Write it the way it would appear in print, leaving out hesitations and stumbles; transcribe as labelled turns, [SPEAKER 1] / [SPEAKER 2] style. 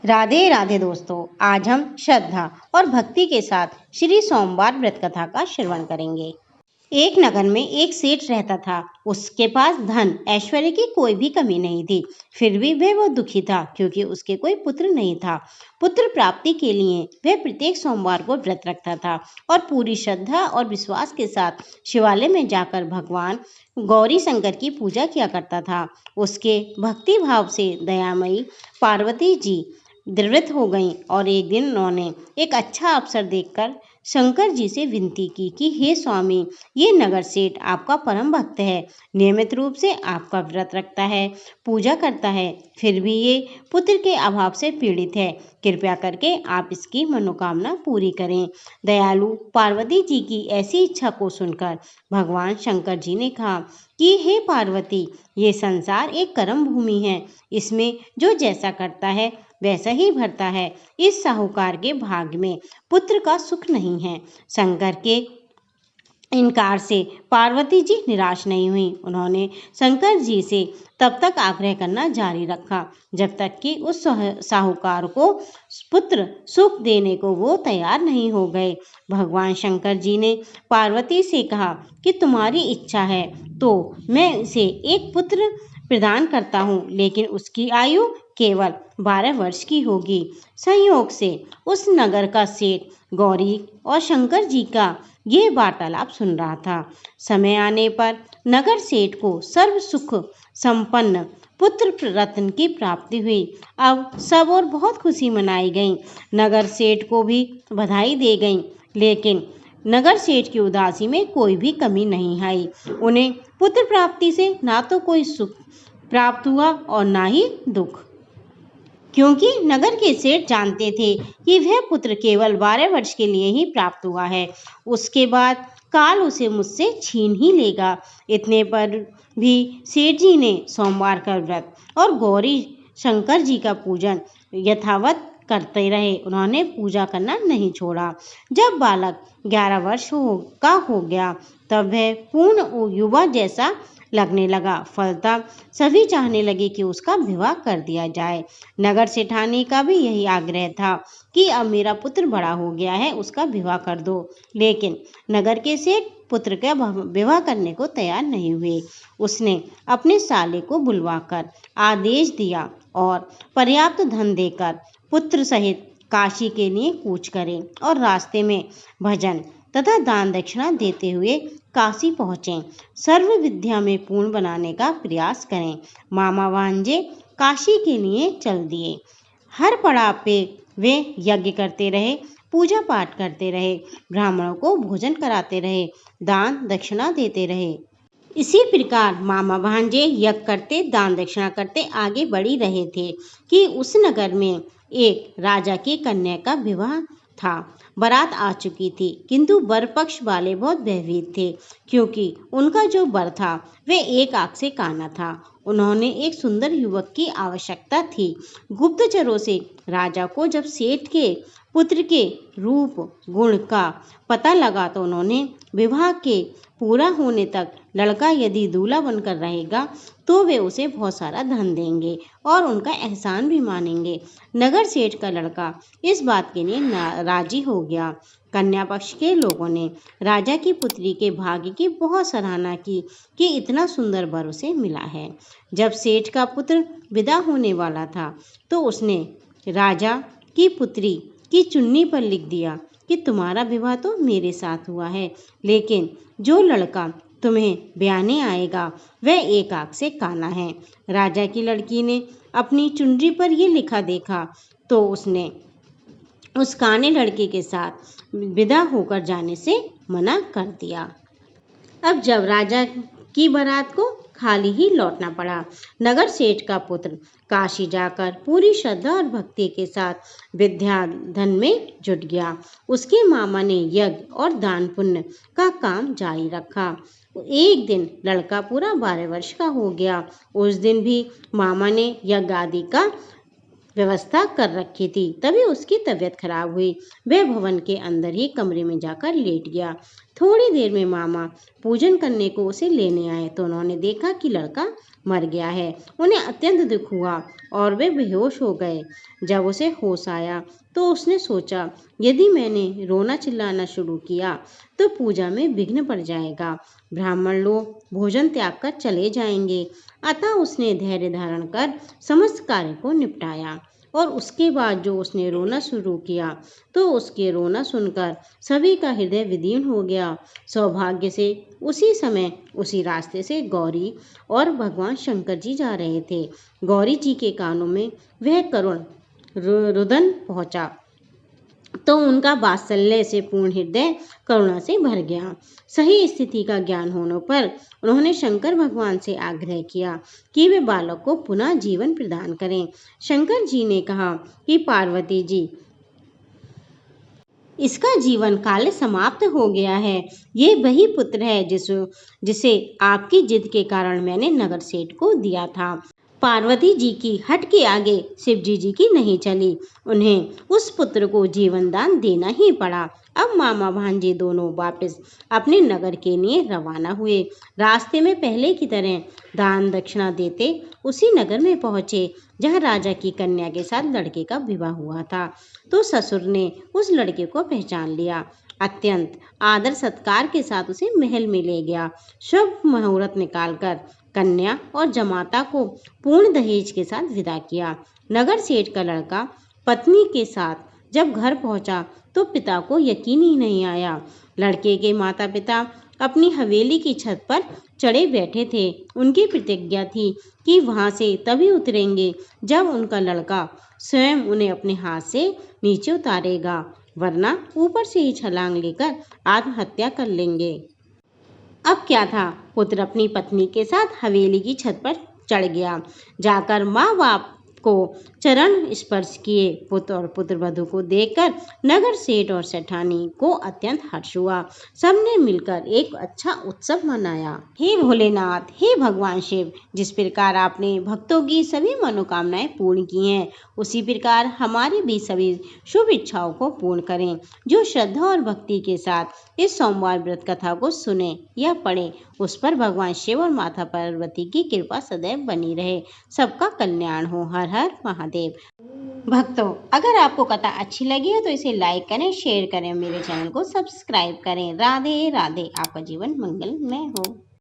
[SPEAKER 1] राधे राधे दोस्तों। आज हम श्रद्धा और भक्ति के साथ श्री सोमवार व्रत कथा का श्रवण करेंगे। एक नगर में एक सेठ रहता था। उसके पास धन ऐश्वर्य की कोई भी कमी नहीं थी। फिर भी वह बहुत दुखी था क्योंकि उसके कोई पुत्र नहीं था। पुत्र प्राप्ति के लिए वह प्रत्येक सोमवार को व्रत रखता था और पूरी श्रद्धा और विश्वास के साथ शिवालय में जाकर भगवान गौरी शंकर की पूजा किया करता था। उसके भक्ति भाव से दयामयी पार्वती जी द्रवित हो गईं और एक दिन उन्होंने एक अच्छा अवसर देखकर शंकर जी से विनती की कि हे स्वामी, ये नगर सेठ आपका परम भक्त है, नियमित रूप से आपका व्रत रखता है, पूजा करता है, फिर भी ये पुत्र के अभाव से पीड़ित है। कृपया करके आप इसकी मनोकामना पूरी करें। दयालु पार्वती जी की ऐसी इच्छा को सुनकर भगवान शंकर जी ने कहा कि हे पार्वती, ये संसार एक कर्म भूमि है, इसमें जो जैसा करता है वैसा ही भरता है। इस साहूकार के भाग्य में पुत्र का सुख नहीं है। शंकर के इनकार से पार्वती जी निराश नहीं हुई। उन्होंने शंकर जी से तब तक आग्रह करना जारी रखा जब तक कि उस साहूकार को पुत्र सुख देने को वो तैयार नहीं हो गए। भगवान शंकर जी ने पार्वती से कहा कि तुम्हारी इच्छा है तो मैं इसे एक पुत्र प्रदान करता हूँ, लेकिन उसकी आयु केवल 12 वर्ष की होगी। संयोग से उस नगर का सेठ गौरी और शंकर जी का ये वार्तालाप सुन रहा था। समय आने पर नगर सेठ को सर्व सुख संपन्न पुत्र रत्न की प्राप्ति हुई। अब सब और बहुत खुशी मनाई गई। नगर सेठ को भी बधाई दी गई, लेकिन नगर सेठ की उदासी में कोई भी कमी नहीं आई। उन्हें पुत्र प्राप्ति से ना तो कोई सुख प्राप्त हुआ और ना ही दुख, क्योंकि नगर के सेठ जानते थे कि वह पुत्र केवल 12 वर्ष के लिए ही प्राप्त हुआ है, उसके बाद काल उसे मुझसे छीन ही लेगा। इतने पर भी सेठ जी ने सोमवार का व्रत और गौरी शंकर जी का पूजन यथावत करते रहे। उन्होंने पूजा करना नहीं छोड़ा। जब बालक 11 वर्ष का हो गया तब वह पूर्ण युवा जैसा लगने लगा। फलतः सभी चाहने लगे कि उसका विवाह कर दिया जाए। नगर सेठानी का भी यही आग्रह था कि अब मेरा पुत्र बड़ा हो गया है, उसका विवाह कर दो, लेकिन नगर के सेठ पुत्र का विवाह करने को तैयार नहीं हुए। उसने अपने साले को बुलवाकर आदेश दिया और पर्याप्त धन देकर पुत्र सहित काशी के लिए कूच करें और रास्ते में भजन तथा दान दक्षिणा देते हुए काशी पहुँचें। सर्व विद्या में पूर्ण बनाने का प्रयास करें। मामा भांजे काशी के लिए चल दिए। हर पड़ाव पे वे यज्ञ करते रहे, पूजा पाठ करते रहे, ब्राह्मणों को भोजन कराते रहे, दान दक्षिणा देते रहे। इसी प्रकार मामा भांजे यज्ञ करते, दान दक्षिणा करते आगे बढ़ी रहे थे कि उस नगर में एक राजा की कन्या का विवाह था। बारात आ चुकी थी, किंतु वर पक्ष वाले बहुत भयभीत थे क्योंकि उनका जो वर था वह एक आंख से काना था। उन्होंने एक सुंदर युवक की आवश्यकता थी। गुप्तचरों से राजा को जब सेठ के पुत्र के रूप गुण का पता लगा तो उन्होंने विवाह के पूरा होने तक लड़का यदि दूल्हा बनकर रहेगा तो वे उसे बहुत सारा धन देंगे और उनका एहसान भी मानेंगे। नगर सेठ का लड़का इस बात के लिए राजी हो गया। कन्या पक्ष के लोगों ने राजा की पुत्री के भाग्य की बहुत सराहना की कि इतना सुंदर वर उसे मिला है। जब सेठ का पुत्र विदा होने वाला था तो उसने राजा की पुत्री की चुन्नी पर लिख दिया कि तुम्हारा विवाह तो मेरे साथ हुआ है, लेकिन जो लड़का तुम्हें ब्याने आएगा वह एक आंख से काना है। राजा की लड़की ने अपनी चुनरी पर यह लिखा देखा तो उसने उस काने लड़के के साथ विदा होकर जाने से मना कर दिया। अब जब राजा की बारात को खाली ही लौटना पड़ा, नगर सेठ का पुत्र काशी जाकर पूरी श्रद्धा और भक्ति के साथ विद्या धन में जुट गया। उसके मामा ने यज्ञ और दान पुण्य का काम जारी रखा। एक दिन लड़का पूरा 12 वर्ष का हो गया। उस दिन भी मामा ने यज्ञ आदि का व्यवस्था कर रखी थी। तभी उसकी तबीयत खराब हुई। वह भवन के अंदर ही कमरे में जाकर लेट गया। थोड़ी देर में मामा पूजन करने को उसे लेने आए तो उन्होंने देखा कि लड़का मर गया है। उन्हें अत्यंत दुख हुआ और वे बेहोश हो गए। जब उसे होश आया तो उसने सोचा, यदि मैंने रोना चिल्लाना शुरू किया तो पूजा में विघ्न पड़ जाएगा, ब्राह्मण लोग भोजन त्याग कर चले जाएंगे। अतः उसने धैर्य धारण कर समस्त कार्य को निपटाया और उसके बाद जो उसने रोना शुरू किया तो उसके रोना सुनकर सभी का हृदय विदीर्ण हो गया। सौभाग्य से उसी समय उसी रास्ते से गौरी और भगवान शंकर जी जा रहे थे। गौरी जी के कानों में वह करुण रुदन पहुंचा तो उनका वात्सल्य से पूर्ण हृदय करुणा से भर गया। सही स्थिति का ज्ञान होने पर उन्होंने शंकर भगवान से आग्रह किया कि वे बालक को पुनः जीवन प्रदान करें। शंकर जी ने कहा कि पार्वती जी, इसका जीवन काल समाप्त हो गया है। ये वही पुत्र है जिसे आपकी जिद के कारण मैंने नगर सेठ को दिया था। पार्वती जी की हट के आगे शिवजी जी की नहीं चली। उन्हें उस पुत्र को जीवन दान देना ही पड़ा। अब मामा भांजे दोनों वापस अपने नगर के लिए रवाना हुए। रास्ते में पहले की तरह दान दक्षिणा देते उसी नगर में पहुंचे जहां राजा की कन्या के साथ लड़के का विवाह हुआ था। तो ससुर ने उस लड़के को पहचान लिया। अत्यंत आदर सत्कार के साथ उसे महल में ले गया। शुभ मुहूर्त निकालकर कन्या और जमाता को पूर्ण दहेज के साथ विदा किया। नगर सेठ का लड़का पत्नी के साथ जब घर पहुंचा तो पिता को यकीन ही नहीं आया। लड़के के माता पिता अपनी हवेली की छत पर चढ़े बैठे थे। उनकी प्रतिज्ञा थी कि वहां से तभी उतरेंगे जब उनका लड़का स्वयं उन्हें अपने हाथ से नीचे उतारेगा, वरना ऊपर से ही छलांग लेकर आत्महत्या कर लेंगे। अब क्या था, पुत्र अपनी पत्नी के साथ हवेली की छत पर चढ़ गया। जाकर माँ बाप को चरण स्पर्श किए। पुत्र और पुत्र वधू को देखकर नगर सेठ और सेठानी को अत्यंत हर्ष हुआ। सबने मिलकर एक अच्छा उत्सव मनाया। हे भोलेनाथ, हे भगवान शिव, जिस प्रकार आपने भक्तों की सभी मनोकामनाएं पूर्ण की हैं, उसी प्रकार हमारी भी सभी शुभ इच्छाओं को पूर्ण करें। जो श्रद्धा और भक्ति के साथ इस सोमवार व्रत कथा को सुने या पढ़े, उस पर भगवान शिव और माता पार्वती की कृपा सदैव बनी रहे। सबका कल्याण हो। हर हर महादेव। भक्तों, अगर आपको कथा अच्छी लगी है तो इसे लाइक करें, शेयर करें, मेरे चैनल को सब्सक्राइब करें। राधे राधे। आपका जीवन मंगलमय हो।